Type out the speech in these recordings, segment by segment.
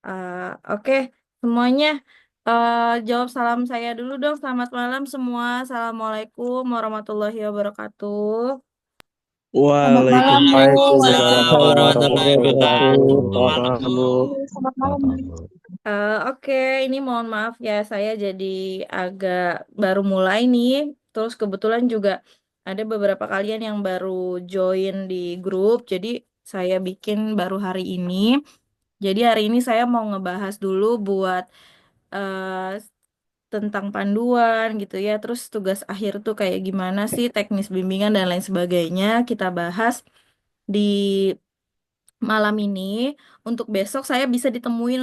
Oke, semuanya jawab salam saya dulu dong. Selamat malam semua. Assalamualaikum warahmatullahi wabarakatuh. Selamat malam, Bu. Waalaikumsalam Waalaikumsalam Waalaikumsalam warahmatullahi warahmatullahi wabarakatuh. wabarakatuh. Selamat wabarakatuh. malam, Selamat Bu. malam, Bu. Selamat malam, Bu. Oke, ini mohon maaf ya, saya jadi agak baru mulai nih. Terus kebetulan juga ada beberapa kalian yang baru join di grup, jadi saya bikin baru hari ini. Jadi hari ini saya mau ngebahas dulu buat eh, tentang panduan gitu ya. Terus tugas akhir tuh kayak gimana sih, teknis bimbingan dan lain sebagainya. Kita bahas di malam ini. Untuk besok saya bisa ditemuin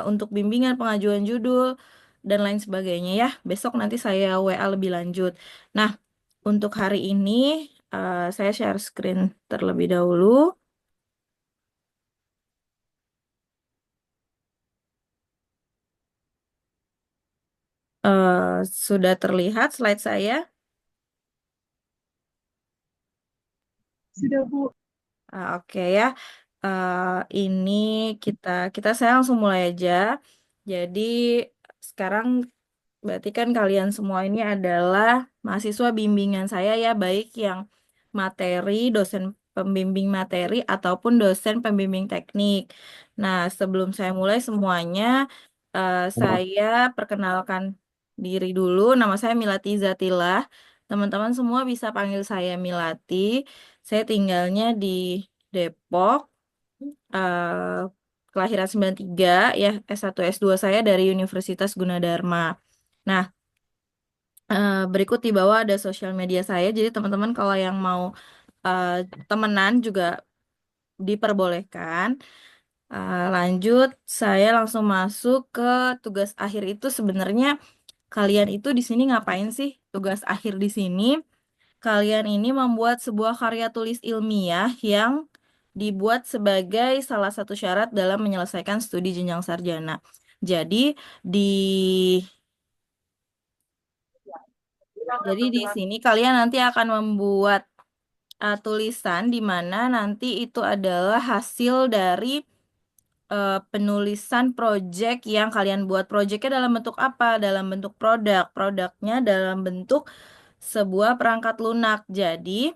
untuk bimbingan pengajuan judul dan lain sebagainya ya. Besok nanti saya WA lebih lanjut. Nah, untuk hari ini saya share screen terlebih dahulu. Sudah terlihat slide saya? Sudah, Bu. Oke ya. Eh, ini kita kita saya langsung mulai aja. Jadi sekarang berarti kan kalian semua ini adalah mahasiswa bimbingan saya ya, baik yang materi, dosen pembimbing materi ataupun dosen pembimbing teknik. Nah, sebelum saya mulai semuanya, saya perkenalkan diri dulu. Nama saya Milati Zatillah. Teman-teman semua bisa panggil saya Milati. Saya tinggalnya di Depok, eh, kelahiran 93 ya, S1 S2 saya dari Universitas Gunadarma. Nah, berikut di bawah ada sosial media saya. Jadi teman-teman kalau yang mau eh, temenan juga diperbolehkan. Lanjut, saya langsung masuk ke tugas akhir itu. Sebenarnya kalian itu di sini ngapain sih? Tugas akhir di sini, kalian ini membuat sebuah karya tulis ilmiah yang dibuat sebagai salah satu syarat dalam menyelesaikan studi jenjang sarjana. Jadi di di sini kalian nanti akan membuat tulisan di mana nanti itu adalah hasil dari penulisan project yang kalian buat. Projectnya dalam bentuk apa? Dalam bentuk produk. Produknya dalam bentuk sebuah perangkat lunak. Jadi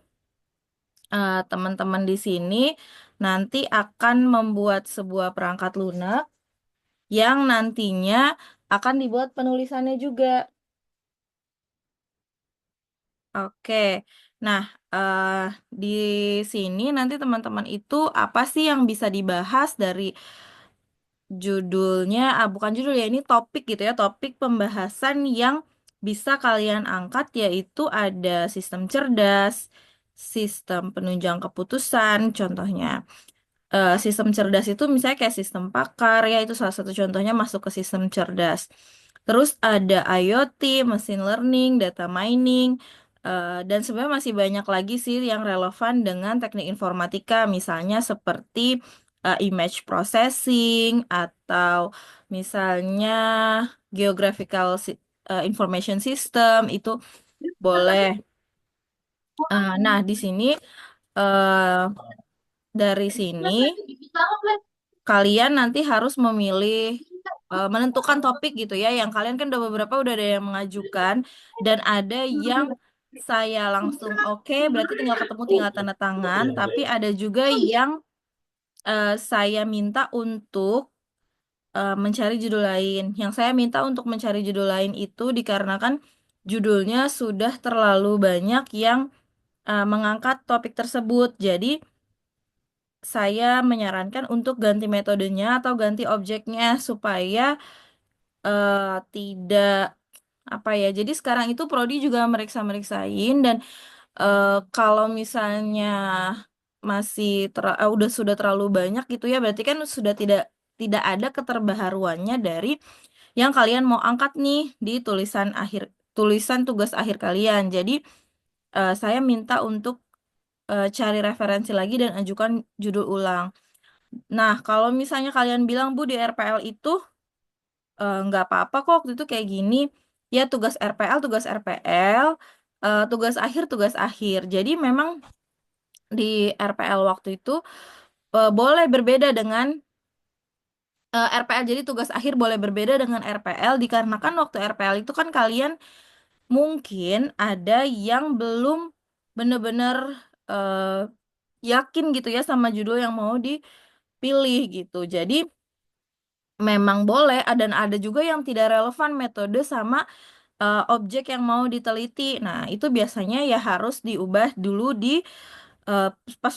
teman-teman di sini nanti akan membuat sebuah perangkat lunak yang nantinya akan dibuat penulisannya juga. Oke, nah eh, di sini nanti teman-teman itu apa sih yang bisa dibahas dari judulnya? Bukan judul ya, ini topik gitu ya, topik pembahasan yang bisa kalian angkat yaitu ada sistem cerdas, sistem penunjang keputusan, contohnya. Sistem cerdas itu misalnya kayak sistem pakar ya, itu salah satu contohnya masuk ke sistem cerdas. Terus ada IoT, machine learning, data mining, dan sebenarnya masih banyak lagi sih yang relevan dengan teknik informatika, misalnya seperti image processing atau misalnya geographical information system itu boleh. Nah, di sini eh, dari sini kalian nanti harus memilih, menentukan topik gitu ya. Yang kalian kan udah beberapa udah ada yang mengajukan dan ada yang saya langsung oke, berarti tinggal ketemu tinggal tanda tangan. Tapi ada juga yang saya minta untuk mencari judul lain. Yang saya minta untuk mencari judul lain itu dikarenakan judulnya sudah terlalu banyak yang mengangkat topik tersebut. Jadi saya menyarankan untuk ganti metodenya atau ganti objeknya supaya eh, tidak apa ya. Jadi sekarang itu prodi juga meriksa-meriksain dan kalau misalnya masih udah sudah terlalu banyak gitu ya, berarti kan sudah tidak tidak ada keterbaharuannya dari yang kalian mau angkat nih di tulisan tugas akhir kalian. Jadi saya minta untuk cari referensi lagi dan ajukan judul ulang. Nah, kalau misalnya kalian bilang, Bu, di RPL itu nggak apa-apa kok waktu itu kayak gini, ya tugas RPL, tugas RPL, tugas akhir. Jadi memang di RPL waktu itu boleh berbeda dengan RPL. Jadi tugas akhir boleh berbeda dengan RPL dikarenakan waktu RPL itu kan kalian mungkin ada yang belum bener-bener eh, yakin gitu ya sama judul yang mau dipilih gitu. Jadi memang boleh dan ada juga yang tidak relevan metode sama objek yang mau diteliti. Nah, itu biasanya ya harus diubah dulu di eh, pas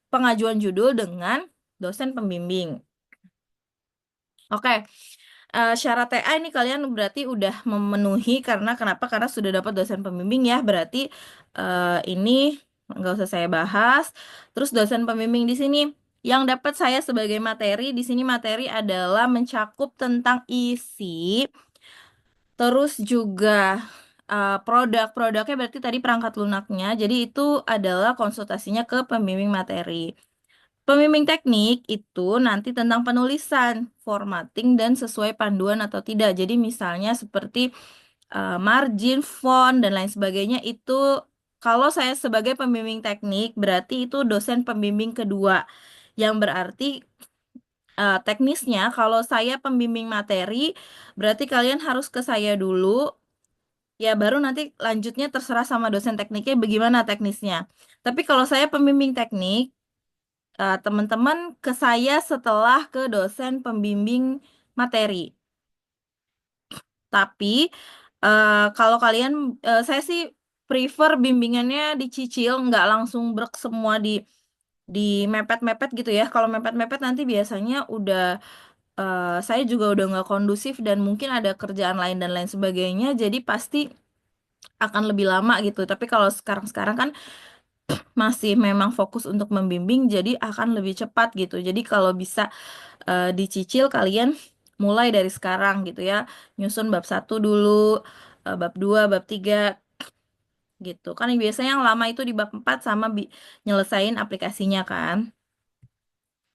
pengajuan judul dengan dosen pembimbing. Oke, syarat TA ini kalian berarti udah memenuhi karena kenapa? Karena sudah dapat dosen pembimbing ya. Berarti ini nggak usah saya bahas. Terus dosen pembimbing di sini yang dapat saya sebagai materi di sini materi adalah mencakup tentang isi, terus juga produk-produknya berarti tadi perangkat lunaknya. Jadi itu adalah konsultasinya ke pembimbing materi. Pembimbing teknik itu nanti tentang penulisan, formatting, dan sesuai panduan atau tidak. Jadi misalnya seperti margin, font, dan lain sebagainya itu kalau saya sebagai pembimbing teknik berarti itu dosen pembimbing kedua. Yang berarti teknisnya kalau saya pembimbing materi berarti kalian harus ke saya dulu. Ya baru nanti lanjutnya terserah sama dosen tekniknya bagaimana teknisnya. Tapi kalau saya pembimbing teknik, teman-teman ke saya setelah ke dosen pembimbing materi. Tapi kalau kalian, saya sih prefer bimbingannya dicicil, nggak langsung brek semua di mepet-mepet gitu ya. Kalau mepet-mepet nanti biasanya udah saya juga udah nggak kondusif dan mungkin ada kerjaan lain dan lain sebagainya. Jadi pasti akan lebih lama gitu. Tapi kalau sekarang-sekarang kan masih memang fokus untuk membimbing, jadi akan lebih cepat gitu. Jadi kalau bisa dicicil kalian mulai dari sekarang gitu ya. Nyusun bab satu dulu, bab 2 bab 3 gitu. Kan yang biasanya yang lama itu di bab 4 sama nyelesain aplikasinya kan.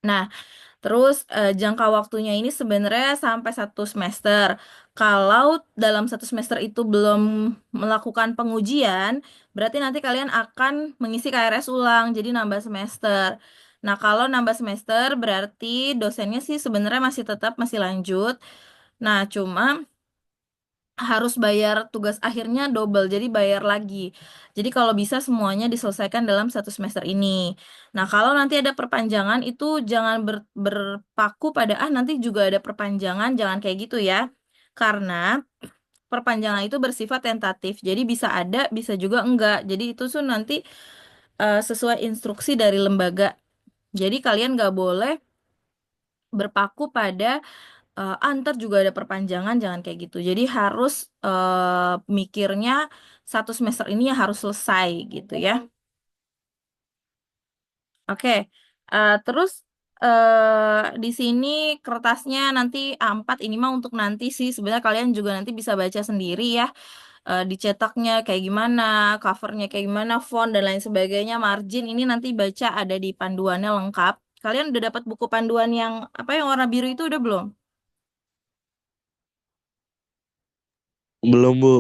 Nah, terus jangka waktunya ini sebenarnya sampai 1 semester. Kalau dalam 1 semester itu belum melakukan pengujian, berarti nanti kalian akan mengisi KRS ulang, jadi nambah semester. Nah, kalau nambah semester berarti dosennya sih sebenarnya masih lanjut. Nah, cuma harus bayar tugas akhirnya double, jadi bayar lagi. Jadi kalau bisa semuanya diselesaikan dalam 1 semester ini. Nah, kalau nanti ada perpanjangan itu jangan berpaku pada nanti juga ada perpanjangan, jangan kayak gitu ya. Karena perpanjangan itu bersifat tentatif, jadi bisa ada, bisa juga enggak. Jadi itu tuh nanti sesuai instruksi dari lembaga. Jadi kalian nggak boleh berpaku pada ntar juga ada perpanjangan, jangan kayak gitu. Jadi harus mikirnya 1 semester ini ya harus selesai gitu ya. Oke. Terus di sini kertasnya nanti A4 ini mah untuk nanti sih. Sebenarnya kalian juga nanti bisa baca sendiri ya. Dicetaknya kayak gimana, covernya kayak gimana, font dan lain sebagainya, margin ini nanti baca ada di panduannya lengkap. Kalian udah dapat buku panduan yang apa yang warna biru itu udah belum? Belum, Bu.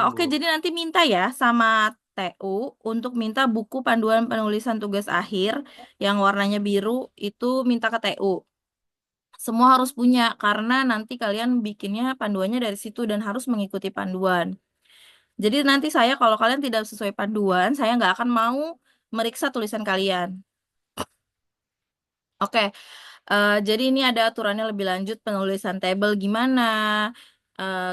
Oke, jadi nanti minta ya sama TU untuk minta buku panduan penulisan tugas akhir yang warnanya biru itu minta ke TU. Semua harus punya karena nanti kalian bikinnya panduannya dari situ dan harus mengikuti panduan. Jadi nanti saya kalau kalian tidak sesuai panduan, saya nggak akan mau meriksa tulisan kalian. Oke, jadi ini ada aturannya lebih lanjut penulisan table gimana,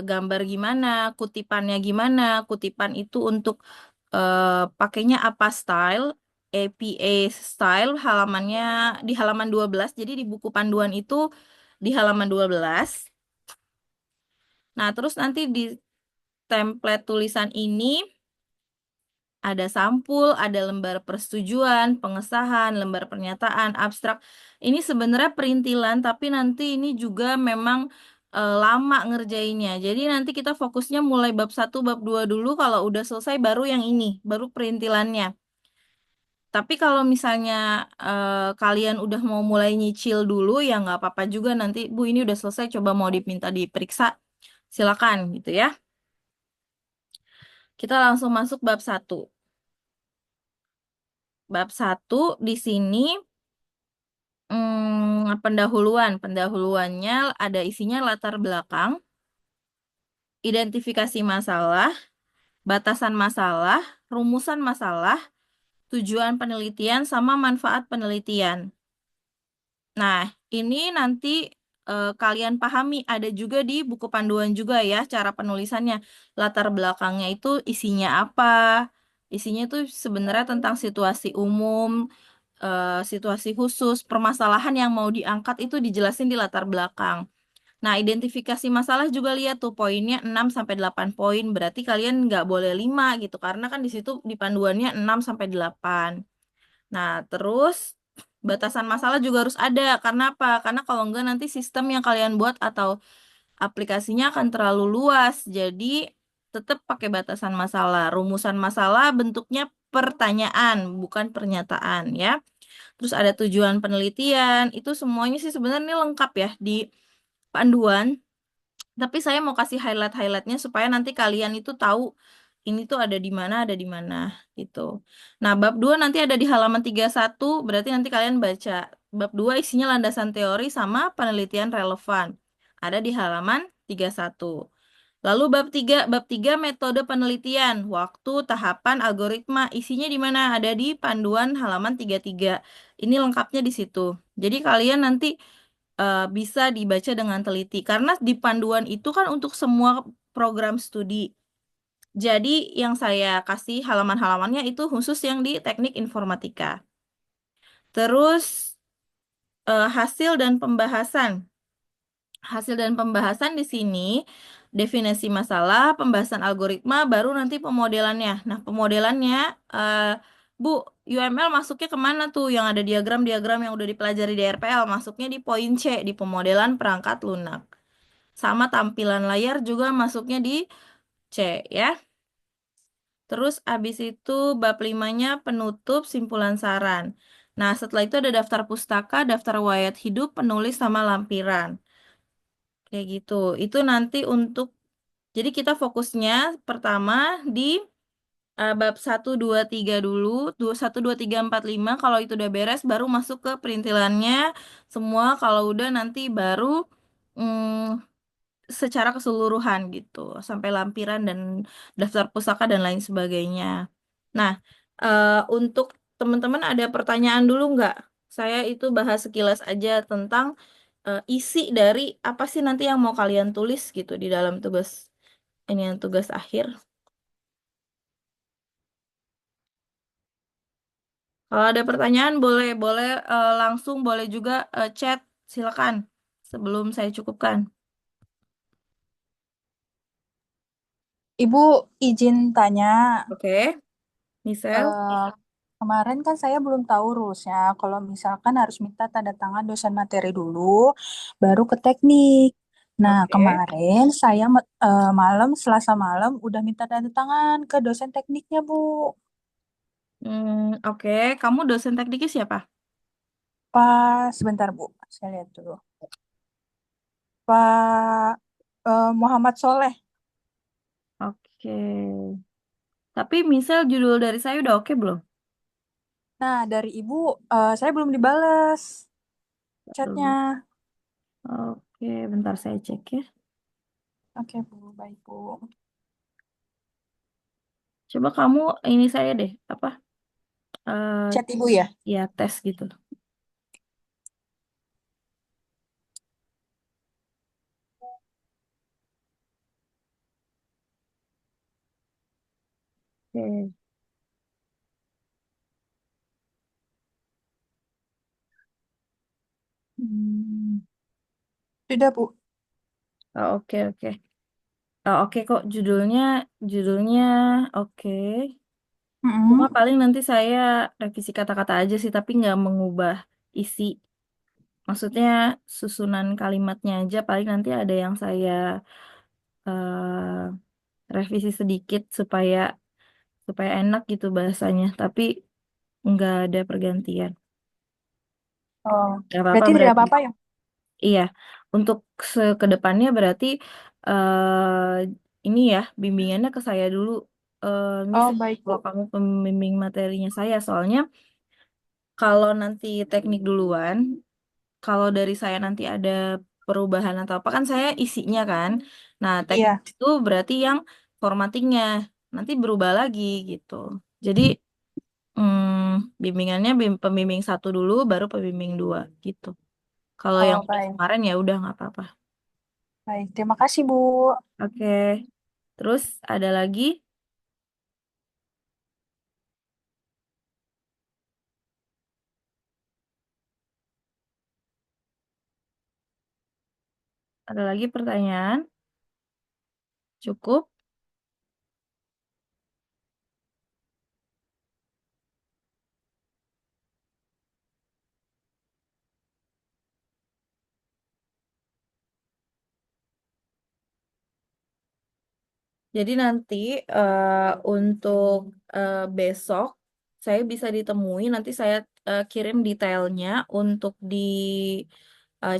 gambar gimana, kutipannya gimana. Kutipan itu untuk pakainya apa style, APA style halamannya di halaman 12. Jadi di buku panduan itu di halaman 12. Nah, terus nanti di template tulisan ini ada sampul, ada lembar persetujuan, pengesahan, lembar pernyataan, abstrak. Ini sebenarnya perintilan, tapi nanti ini juga memang lama ngerjainnya. Jadi nanti kita fokusnya mulai bab 1, bab 2 dulu. Kalau udah selesai baru yang ini, baru perintilannya. Tapi kalau misalnya kalian udah mau mulai nyicil dulu, ya nggak apa-apa juga nanti. Bu, ini udah selesai, coba mau diminta diperiksa, silakan gitu ya. Kita langsung masuk bab 1. Bab 1 di sini Pendahuluannya ada isinya latar belakang, identifikasi masalah, batasan masalah, rumusan masalah, tujuan penelitian, sama manfaat penelitian. Nah, ini nanti kalian pahami ada juga di buku panduan juga ya cara penulisannya. Latar belakangnya itu isinya apa? Isinya itu sebenarnya tentang situasi umum, situasi khusus, permasalahan yang mau diangkat itu dijelasin di latar belakang. Nah, identifikasi masalah juga lihat tuh poinnya 6 sampai 8 poin. Berarti kalian nggak boleh 5 gitu karena kan di situ di panduannya 6 sampai 8. Nah, terus batasan masalah juga harus ada. Karena apa? Karena kalau enggak nanti sistem yang kalian buat atau aplikasinya akan terlalu luas. Jadi tetap pakai batasan masalah. Rumusan masalah bentuknya pertanyaan, bukan pernyataan ya. Terus ada tujuan penelitian. Itu semuanya sih sebenarnya lengkap ya di panduan. Tapi saya mau kasih highlight-highlightnya supaya nanti kalian itu tahu ini tuh ada di mana gitu. Nah, bab 2 nanti ada di halaman 31, berarti nanti kalian baca. Bab 2 isinya landasan teori sama penelitian relevan. Ada di halaman 31. Lalu bab tiga metode penelitian, waktu, tahapan, algoritma, isinya di mana? Ada di panduan halaman 33. Ini lengkapnya di situ. Jadi kalian nanti bisa dibaca dengan teliti karena di panduan itu kan untuk semua program studi. Jadi yang saya kasih halaman-halamannya itu khusus yang di teknik informatika. Terus hasil dan pembahasan. Hasil dan pembahasan di sini definisi masalah, pembahasan algoritma, baru nanti pemodelannya. Nah, pemodelannya eh, Bu, UML masuknya kemana tuh yang ada diagram-diagram yang udah dipelajari di RPL? Masuknya di poin C, di pemodelan perangkat lunak. Sama tampilan layar juga masuknya di C ya. Terus abis itu bab limanya penutup simpulan saran. Nah, setelah itu ada daftar pustaka, daftar riwayat hidup, penulis sama lampiran. Kayak gitu. Itu nanti untuk, jadi kita fokusnya pertama di bab 1, 2, 3 dulu. 1, 2, 3, 4, 5. Kalau itu udah beres, baru masuk ke perintilannya. Semua kalau udah nanti baru mm, secara keseluruhan gitu, sampai lampiran dan daftar pusaka dan lain sebagainya. Nah, untuk teman-teman ada pertanyaan dulu nggak? Saya itu bahas sekilas aja tentang isi dari apa sih nanti yang mau kalian tulis gitu di dalam tugas ini yang tugas akhir. Kalau ada pertanyaan boleh boleh langsung boleh juga chat silakan sebelum saya cukupkan. Ibu izin tanya, Oke, Misel. eh, kemarin kan saya belum tahu rulesnya. Kalau misalkan harus minta tanda tangan dosen materi dulu, baru ke teknik. Nah, Oke. kemarin saya malam, Selasa malam, udah minta tanda tangan ke dosen tekniknya, Bu. Oke. Kamu dosen tekniknya siapa? Pak, sebentar, Bu. Saya lihat dulu. Pak Muhammad Soleh. Oke. Tapi misal judul dari saya udah oke belum? Nah, dari Ibu, saya belum dibales chatnya. Belum. Oke, bentar saya cek ya. Oke, Bu. Baik, Bu. Coba kamu ini saya deh, apa? eh Chat Ibu ya? ya tes gitu. Oke. Hmm. Sudah, Bu. Oh, oke oke. Oh, oke kok judulnya oke. Cuma Mm-mm. paling nanti saya revisi kata-kata aja sih, tapi nggak mengubah isi. Maksudnya susunan kalimatnya aja paling nanti ada yang saya revisi sedikit supaya supaya enak gitu bahasanya, tapi nggak ada pergantian. Oh, Nggak apa-apa berarti tidak berarti. apa-apa ya? Iya, untuk ke depannya berarti ini ya bimbingannya ke saya dulu. Oh, Misal baik, kalau Bu. kamu pembimbing materinya saya, soalnya kalau nanti teknik duluan, kalau dari saya nanti ada perubahan atau apa kan saya isinya kan. Nah, teknik Iya. itu berarti yang formattingnya nanti berubah lagi gitu. Jadi bimbingannya pembimbing satu dulu, baru pembimbing dua gitu. Kalau yang Oh, udah baik. kemarin ya udah nggak apa-apa. Baik. Terima kasih, Bu. Oke, terus ada lagi, ada lagi pertanyaan? Cukup? Jadi nanti untuk besok saya bisa ditemui, nanti saya kirim detailnya untuk di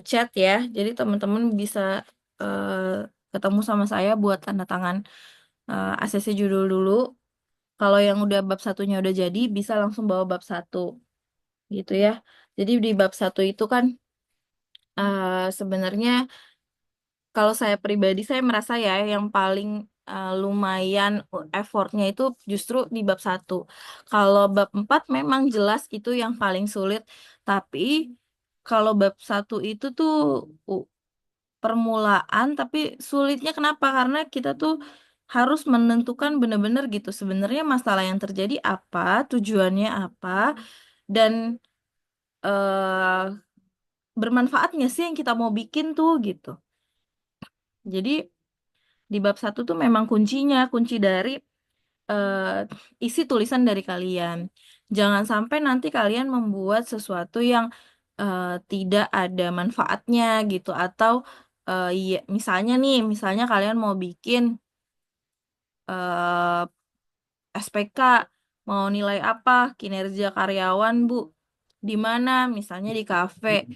chat ya. Jadi teman-teman bisa eh, ketemu sama saya buat tanda tangan ACC judul dulu. Kalau yang udah bab satunya udah jadi, bisa langsung bawa bab satu gitu ya. Jadi di bab satu itu kan sebenarnya kalau saya pribadi, saya merasa ya yang paling lumayan effortnya itu justru di bab satu. Kalau bab 4 memang jelas itu yang paling sulit. Tapi kalau bab satu itu tuh uh, permulaan, tapi sulitnya kenapa? Karena kita tuh harus menentukan benar-benar gitu. Sebenarnya masalah yang terjadi apa, tujuannya apa, dan eh bermanfaatnya sih yang kita mau bikin tuh gitu. Jadi di bab satu tuh memang kuncinya, kunci dari eh, isi tulisan dari kalian. Jangan sampai nanti kalian membuat sesuatu yang tidak ada manfaatnya gitu. Atau ya, misalnya nih, misalnya kalian mau bikin eh, SPK, mau nilai apa, kinerja karyawan, Bu, di mana? Misalnya di kafe.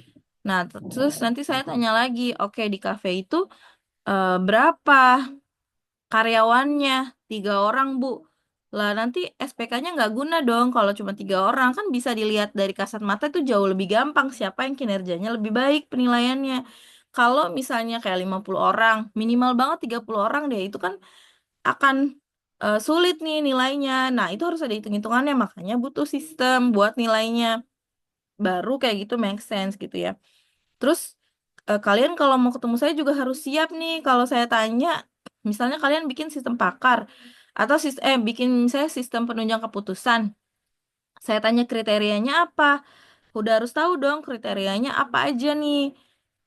Nah, terus nanti saya tanya lagi, oke di kafe itu berapa karyawannya? 3 orang, Bu. Lah nanti SPK-nya nggak guna dong kalau cuma 3 orang. Kan bisa dilihat dari kasat mata itu jauh lebih gampang siapa yang kinerjanya lebih baik penilaiannya. Kalau misalnya kayak 50 orang, minimal banget 30 orang deh. Itu kan akan sulit nih nilainya. Nah, itu harus ada hitung-hitungannya. Makanya butuh sistem buat nilainya. Baru kayak gitu make sense gitu ya. Terus kalian kalau mau ketemu saya juga harus siap nih kalau saya tanya, misalnya kalian bikin sistem pakar atau bikin saya sistem penunjang keputusan. Saya tanya kriterianya apa? Udah harus tahu dong kriterianya apa aja nih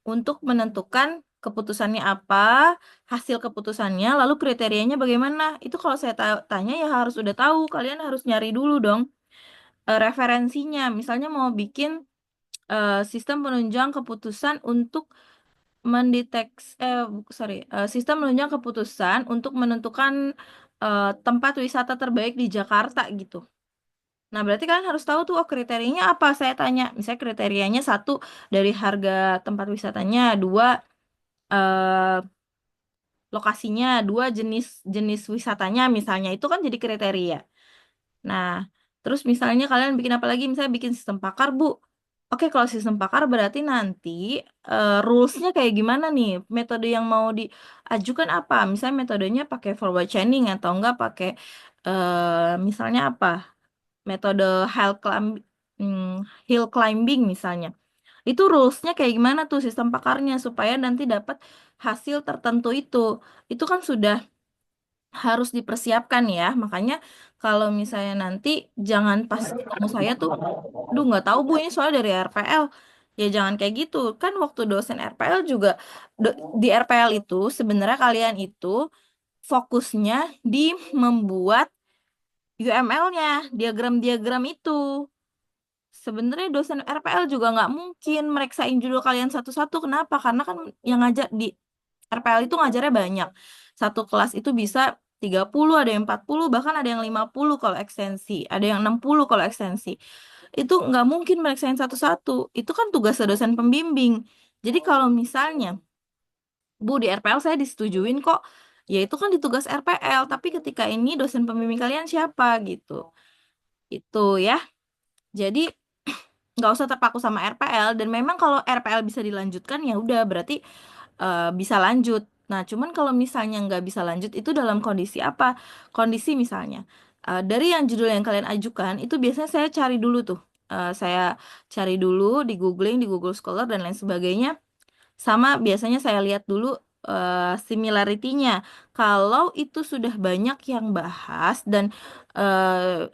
untuk menentukan keputusannya apa, hasil keputusannya, lalu kriterianya bagaimana. Itu kalau saya tanya ya harus udah tahu. Kalian harus nyari dulu dong referensinya. Misalnya mau bikin sistem penunjang keputusan untuk mendeteksi sistem menunjang keputusan untuk menentukan tempat wisata terbaik di Jakarta gitu. Nah, berarti kalian harus tahu tuh oh kriterianya apa. Saya tanya, misalnya kriterianya satu dari harga tempat wisatanya, dua eh, lokasinya, dua jenis jenis wisatanya misalnya itu kan jadi kriteria. Nah, terus misalnya kalian bikin apa lagi? Misalnya bikin sistem pakar, Bu. Oke, kalau sistem pakar berarti nanti rules-nya kayak gimana nih? Metode yang mau diajukan apa? Misalnya metodenya pakai forward chaining atau enggak pakai misalnya apa? Metode hill climbing misalnya. Itu rules-nya kayak gimana tuh sistem pakarnya supaya nanti dapat hasil tertentu itu. Itu kan sudah harus dipersiapkan ya. Makanya kalau misalnya nanti jangan pas ketemu saya tuh, duh nggak tahu Bu ini soal dari RPL. Ya jangan kayak gitu. Kan waktu dosen RPL juga di RPL itu sebenarnya kalian itu fokusnya di membuat UML-nya, diagram-diagram itu. Sebenarnya dosen RPL juga nggak mungkin meriksain judul kalian satu-satu. Kenapa? Karena kan yang ngajar di RPL itu ngajarnya banyak. Satu kelas itu bisa 30, ada yang 40, bahkan ada yang 50 kalau ekstensi. Ada yang 60 kalau ekstensi. Itu nggak mungkin meriksain satu-satu. Itu kan tugas dosen pembimbing. Jadi kalau misalnya, Bu, di RPL saya disetujuin kok. Ya itu kan di tugas RPL. Tapi ketika ini dosen pembimbing kalian siapa gitu. Itu ya. Jadi nggak usah terpaku sama RPL. Dan memang kalau RPL bisa dilanjutkan ya udah berarti bisa lanjut. Nah, cuman kalau misalnya nggak bisa lanjut itu dalam kondisi apa? Kondisi misalnya dari yang judul yang kalian ajukan itu biasanya saya cari dulu tuh. Saya cari dulu di googling, di Google Scholar dan lain sebagainya. Sama biasanya saya lihat dulu similarity-nya. Kalau itu sudah banyak yang bahas dan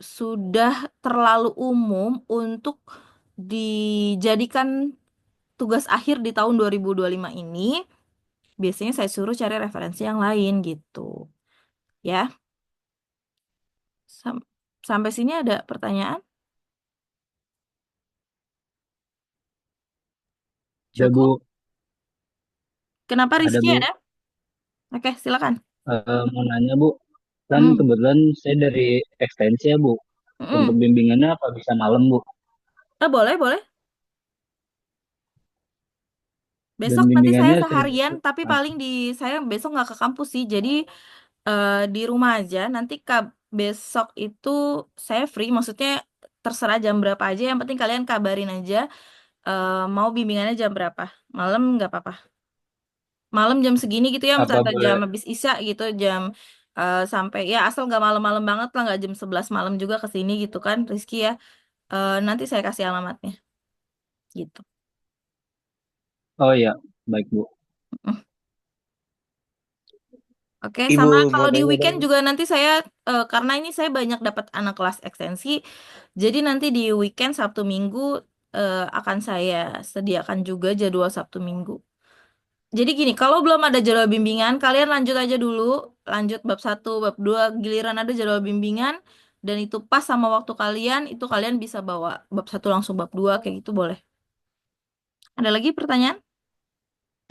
sudah terlalu umum untuk dijadikan tugas akhir di tahun 2025 ini, biasanya saya suruh cari referensi yang lain gitu. Ya, Sam- sampai sini ada pertanyaan? Ada Cukup? Bu, Kenapa ada Rizky Bu. ada? Oke, silakan. Mau nanya Bu, kan Hmm. kebetulan saya dari ekstensi ya Bu. Untuk Hmm. bimbingannya apa bisa malam Bu? Boleh, boleh. Dan Besok nanti saya bimbingannya sering seharian, tapi paling di saya besok nggak ke kampus sih. Jadi di rumah aja. Nanti besok itu saya free, maksudnya terserah jam berapa aja. Yang penting kalian kabarin aja mau bimbingannya jam berapa. Malam nggak apa-apa. Malam jam segini gitu ya, apa misalnya jam boleh? habis isya gitu, jam sampai ya asal nggak malam-malam banget lah, nggak jam 11 malam juga ke sini gitu kan, Rizky ya. Nanti saya kasih alamatnya gitu. Oh iya, baik Bu. Oke, Ibu sama mau kalau di tanya weekend dong. juga nanti saya karena ini saya banyak dapat anak kelas ekstensi, jadi nanti di weekend Sabtu Minggu akan saya sediakan juga jadwal Sabtu Minggu. Jadi gini, kalau belum ada jadwal bimbingan, kalian lanjut aja dulu, lanjut bab satu, bab 2 giliran ada jadwal bimbingan dan itu pas sama waktu kalian, itu kalian bisa bawa bab satu langsung bab 2 kayak gitu boleh. Ada lagi pertanyaan?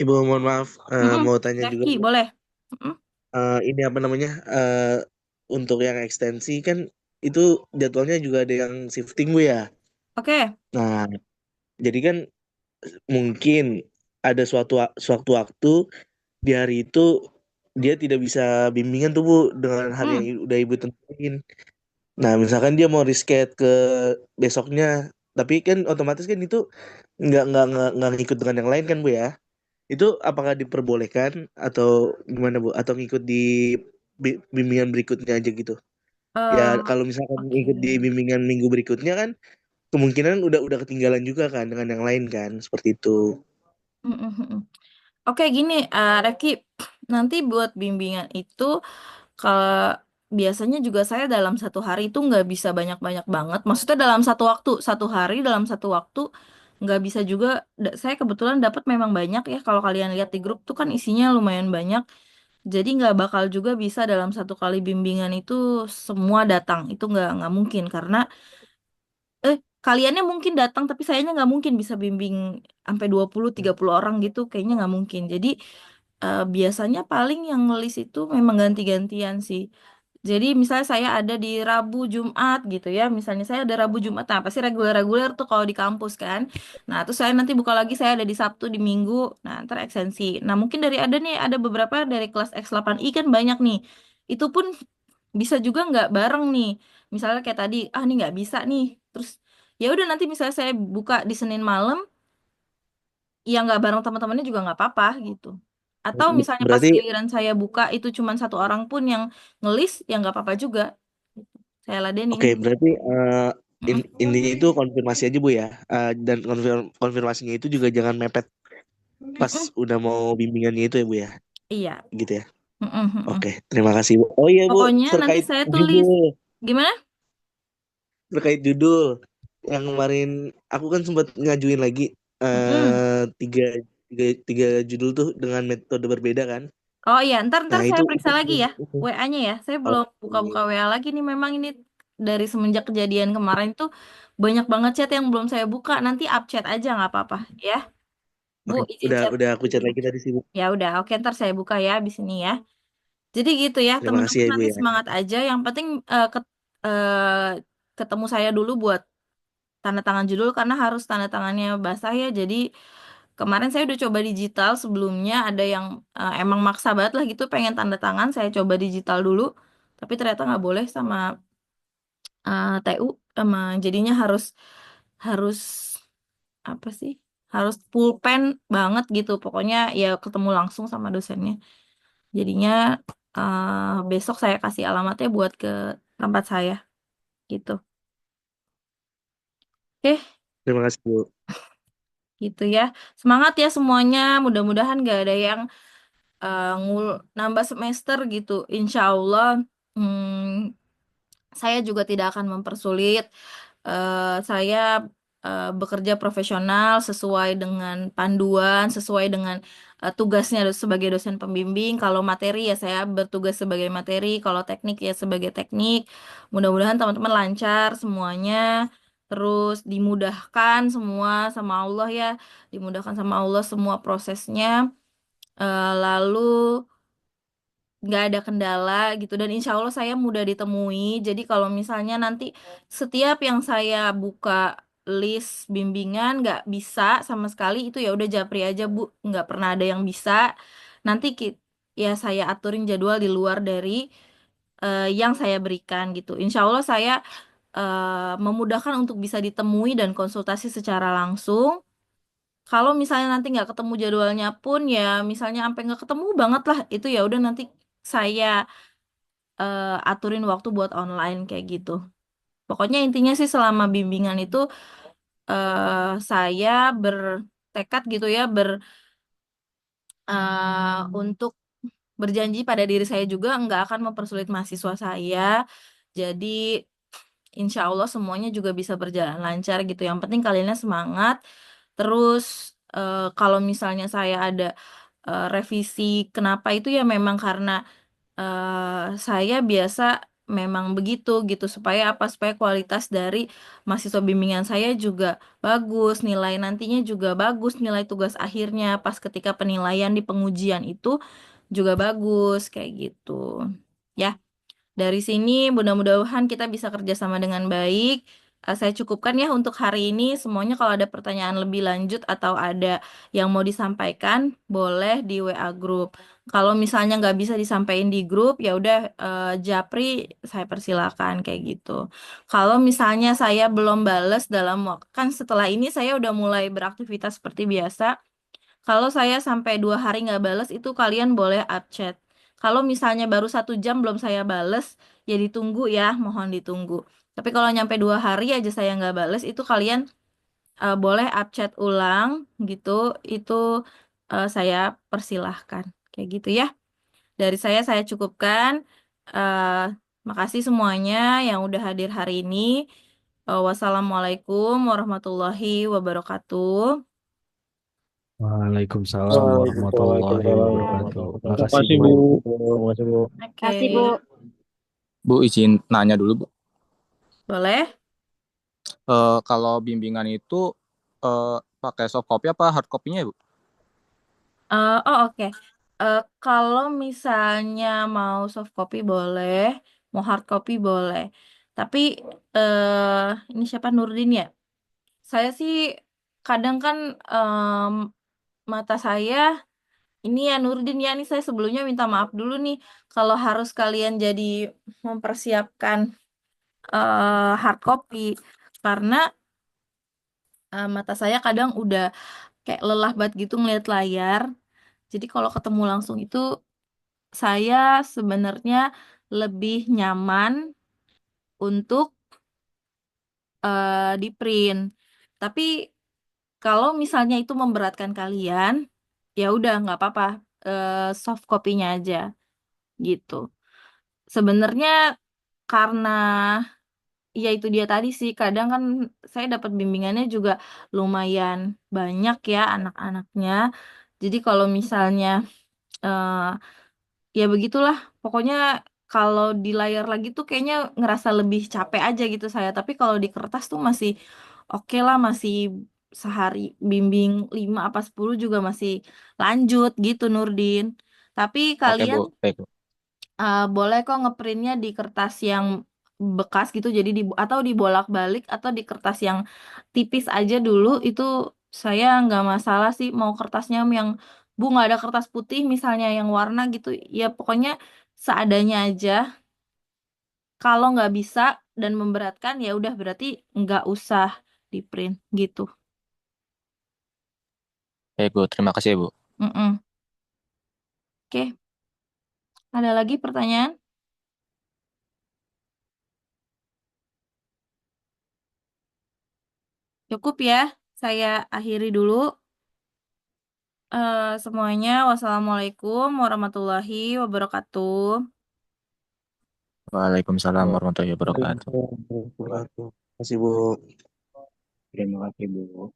Ibu mohon maaf, Mm-mm. mau tanya juga Revki, Bu. boleh. Mm-mm. Ini apa namanya? Untuk yang ekstensi kan itu jadwalnya juga ada yang shifting Bu ya. Oke. Nah, jadi kan mungkin ada suatu waktu di hari itu dia tidak bisa bimbingan tuh Bu dengan hari yang Hmm. udah Ibu tentuin. Nah, misalkan dia mau reschedule ke besoknya, tapi kan otomatis kan itu nggak ngikut dengan yang lain kan Bu ya? Itu apakah diperbolehkan atau gimana Bu? Atau ngikut di bimbingan berikutnya aja gitu? Ya eh, kalau misalkan oke. ikut di bimbingan minggu berikutnya kan kemungkinan udah ketinggalan juga kan dengan yang lain kan seperti itu. Mm-mm. Oke, gini, Revki, nanti buat bimbingan itu, kalau biasanya juga saya dalam satu hari itu nggak bisa banyak-banyak banget. Maksudnya dalam satu waktu, satu hari dalam satu waktu nggak bisa juga. Saya kebetulan dapat memang banyak ya. Kalau kalian lihat di grup tuh kan isinya lumayan banyak. Jadi nggak bakal juga bisa dalam satu kali bimbingan itu semua datang. Itu nggak mungkin karena kaliannya mungkin datang tapi sayanya nggak mungkin bisa bimbing sampai 20-30 orang gitu kayaknya nggak mungkin. Jadi biasanya paling yang ngelis itu memang ganti-gantian sih. Jadi misalnya saya ada di Rabu Jumat gitu ya. Misalnya saya ada Rabu Jumat, nah pasti reguler-reguler tuh kalau di kampus kan. Nah terus saya nanti buka lagi saya ada di Sabtu di Minggu. Nah ntar ekstensi. Nah mungkin dari ada nih ada beberapa dari kelas X8I kan banyak nih. Itu pun bisa juga nggak bareng nih. Misalnya kayak tadi, ah nih nggak bisa nih. Terus ya udah nanti misalnya saya buka di Senin malam, ya nggak bareng teman-temannya juga nggak apa-apa gitu. Atau misalnya pas Berarti giliran saya buka itu cuma satu orang pun yang ngelis, ya nggak apa-apa juga. Gitu. Saya ladenin. oke, berarti Mm-mm. intinya itu konfirmasi aja Bu ya. Dan konfirmasinya itu juga jangan mepet pas Mm-mm. udah mau bimbingannya itu ya Bu ya. Iya. Gitu ya. Mm-mm, Oke, mm-mm. terima kasih Bu. Oh iya Bu, Pokoknya nanti terkait saya tulis. judul, Gimana? terkait judul yang kemarin aku kan sempat ngajuin lagi Mm-mm. tiga, tiga judul tuh dengan metode berbeda kan. Oh iya, ntar Nah saya itu periksa lagi ya. WA-nya ya. Saya belum buka-buka oke. WA lagi nih. Memang ini dari semenjak kejadian kemarin tuh banyak banget chat yang belum saya buka. Nanti up chat aja nggak apa-apa ya. Bu, Oke, izin chat. udah aku chat lagi tadi sih Bu. Ya udah, oke ntar saya buka ya abis ini ya. Jadi gitu ya, Terima kasih teman-teman ya Ibu nanti ya. semangat aja. Yang penting ketemu saya dulu buat tanda tangan judul karena harus tanda tangannya basah ya. Jadi kemarin saya udah coba digital sebelumnya ada yang emang maksa banget lah gitu pengen tanda tangan. Saya coba digital dulu, tapi ternyata nggak boleh sama TU, sama jadinya harus harus apa sih, harus pulpen banget gitu. Pokoknya ya ketemu langsung sama dosennya. Jadinya besok saya kasih alamatnya buat ke tempat saya gitu. Oke, Terima kasih Bu. gitu ya. Semangat ya semuanya. Mudah-mudahan gak ada yang nambah semester gitu. Insya Allah, hmm, saya juga tidak akan mempersulit. Saya bekerja profesional sesuai dengan panduan, sesuai dengan tugasnya sebagai dosen pembimbing. Kalau materi ya saya bertugas sebagai materi, kalau teknik ya sebagai teknik. Mudah-mudahan teman-teman lancar semuanya. Terus dimudahkan semua sama Allah ya, dimudahkan sama Allah semua prosesnya. Lalu nggak ada kendala gitu, dan insya Allah saya mudah ditemui. Jadi kalau misalnya nanti setiap yang saya buka list bimbingan nggak bisa sama sekali, itu ya udah japri aja Bu, nggak pernah ada yang bisa. Nanti ya saya aturin jadwal di luar dari yang saya berikan gitu. Insya Allah saya memudahkan untuk bisa ditemui dan konsultasi secara langsung. Kalau misalnya nanti nggak ketemu jadwalnya pun ya, misalnya sampai nggak ketemu banget lah, itu ya udah nanti saya aturin waktu buat online kayak gitu. Pokoknya intinya sih selama bimbingan itu saya bertekad gitu ya, untuk berjanji pada diri saya juga nggak akan mempersulit mahasiswa saya. Jadi insya Allah semuanya juga bisa berjalan lancar gitu. Yang penting kaliannya semangat. Terus kalau misalnya saya ada revisi, kenapa itu ya memang karena saya biasa memang begitu gitu, supaya apa, supaya kualitas dari mahasiswa bimbingan saya juga bagus, nilai nantinya juga bagus, nilai tugas akhirnya pas ketika penilaian di pengujian itu juga bagus kayak gitu ya. Dari sini mudah-mudahan kita bisa kerjasama dengan baik. Saya cukupkan ya untuk hari ini. Semuanya kalau ada pertanyaan lebih lanjut atau ada yang mau disampaikan, boleh di WA grup. Kalau misalnya nggak bisa disampaikan di grup, ya udah Japri saya persilakan kayak gitu. Kalau misalnya saya belum bales dalam waktu, kan setelah ini saya udah mulai beraktivitas seperti biasa. Kalau saya sampai 2 hari nggak bales, itu kalian boleh up chat. Kalau misalnya baru 1 jam belum saya bales, ya ditunggu ya, mohon ditunggu. Tapi kalau nyampe 2 hari aja saya nggak bales, itu kalian boleh up chat ulang gitu. Itu saya persilahkan. Kayak gitu ya. Dari saya cukupkan. Eh, Makasih semuanya yang udah hadir hari ini. Wassalamualaikum warahmatullahi wabarakatuh. Waalaikumsalam Waalaikumsalam warahmatullahi wabarakatuh. warahmatullahi Terima Makasih kasih Bu. Bu. wabarakatuh. Terima kasih Bu. Oke, Kasih, Bu. Bu, izin nanya dulu, Bu. boleh. Kalau bimbingan itu pakai soft copy apa hard copy-nya, Bu? Oh oke. Kalau misalnya mau soft copy boleh, mau hard copy boleh. Tapi ini siapa, Nurdin ya? Saya sih kadang kan mata saya ini ya Nurdin ya, nih saya sebelumnya minta maaf dulu nih kalau harus kalian jadi mempersiapkan hard copy, karena mata saya kadang udah kayak lelah banget gitu ngeliat layar. Jadi kalau ketemu langsung itu saya sebenarnya lebih nyaman untuk di print. Tapi kalau misalnya itu memberatkan kalian, ya udah nggak apa-apa, soft copy-nya aja gitu. Sebenarnya karena ya itu dia tadi sih, kadang kan saya dapat bimbingannya juga lumayan banyak ya anak-anaknya. Jadi kalau misalnya eh, ya begitulah, pokoknya kalau di layar lagi tuh kayaknya ngerasa lebih capek aja gitu saya, tapi kalau di kertas tuh masih oke lah, masih sehari bimbing 5 apa 10 juga masih lanjut gitu Nurdin. Tapi Oke, kalian Bu. Baik, Bu. boleh kok ngeprintnya di kertas yang bekas gitu, jadi atau dibolak-balik atau di kertas yang tipis aja dulu, itu saya nggak masalah sih. Mau kertasnya yang Bu nggak ada kertas putih misalnya yang warna gitu, ya pokoknya seadanya aja. Kalau nggak bisa dan memberatkan ya udah berarti nggak usah di print gitu. Baik, Bu. Terima kasih, Bu. Mm-mm. Oke, ada lagi pertanyaan? Cukup ya, saya akhiri dulu. Semuanya, wassalamualaikum warahmatullahi wabarakatuh. Waalaikumsalam warahmatullahi wabarakatuh. Terima kasih, Bu. Terima kasih, Bu.